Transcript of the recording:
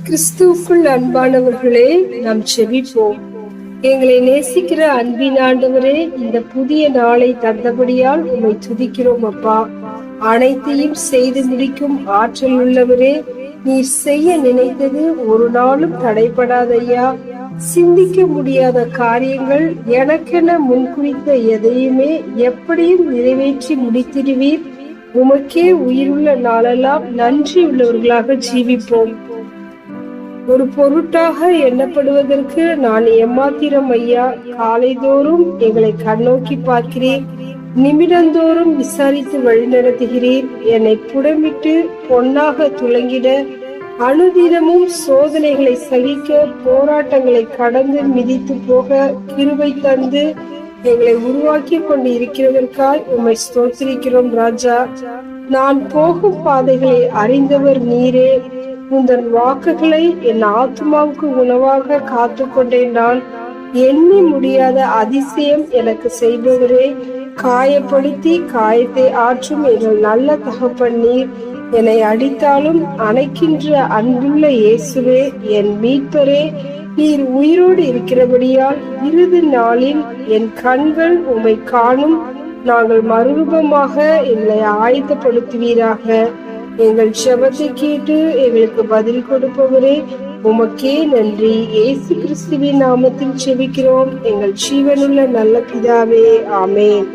கிறிஸ்துவுக்குள் அன்பானவர்களே, நாம் செபிப்போம். எங்களை நேசிக்கிற அன்பின் ஆண்டவரே, இந்த புதிய நாளை தந்தபடியால் உம்மை துதிக்கிறோம் அப்பா. அனைத்தையும் செய்து முடிக்கும் ஆற்றல் உள்ளவரே, நீர் செய்ய நினைத்தது ஒரு நாளும் தடைபடாதையா. சிந்திக்க முடியாத காரியங்கள் எனக்கென முன்குறித்த எதையுமே எப்படியும் நிறைவேற்றி முடித்திடுவீர். உமக்கே உயிருள்ள நாளெல்லாம் நன்றி உள்ளவர்களாக ஜீவிப்போம். ஒரு பொருட்டாக எண்ணப்படுவதற்கு நான் எம்மாத்திரம் ஐயா. காலைதோறும் எங்களை கண்ணோக்கி பார்க்கிறேன், நிமிடந்தோறும் விசாரித்து வழிநடத்துகிறேன். என்னை புடமிட்டு பொன்னாக துளங்கிட, அனுதினமும் சோதனைகளை சகிக்க, போராட்டங்களை கடந்து மிதித்து போக கிருபை தந்து எங்களை உருவாக்கி கொண்டு இருக்கிறதற்காய் உம்மை ஸ்தோத்திரிக்கிறோம் ராஜா. நான் போகும் பாதைகளை அறிந்தவர் நீரே. உந்தன் வாக்குகளை என் ஆத்மாவுக்கு உணவாக காத்து கொண்டேன். நான் எண்ணி முடியாத அதிசயம் எனக்கு செய்பவரே, காயப்படுத்தி காயத்தை ஆற்றும் எங்கள் நல்ல தகப்பன் நீர். என்னை அடித்தாலும் அணைக்கின்ற அன்புள்ள இயேசுவே, என் மீட்பரே, நீர் உயிரோடு இருக்கிறபடியால் இறுதி நாளில் என் கண்கள் உம்மை காணும். நாங்கள் மறுரூபமாக எங்களை ஆயத்தப்படுத்துவீராக. எங்கள் ஜெபத்தை கேட்டு எங்களுக்கு பதில் கொடுப்பவரே, உமக்கே நன்றி. இயேசு கிறிஸ்துவின் நாமத்தில் ஜெபிக்கிறோம் எங்கள் ஜீவனுள்ள நல்ல பிதாவே, ஆமென்.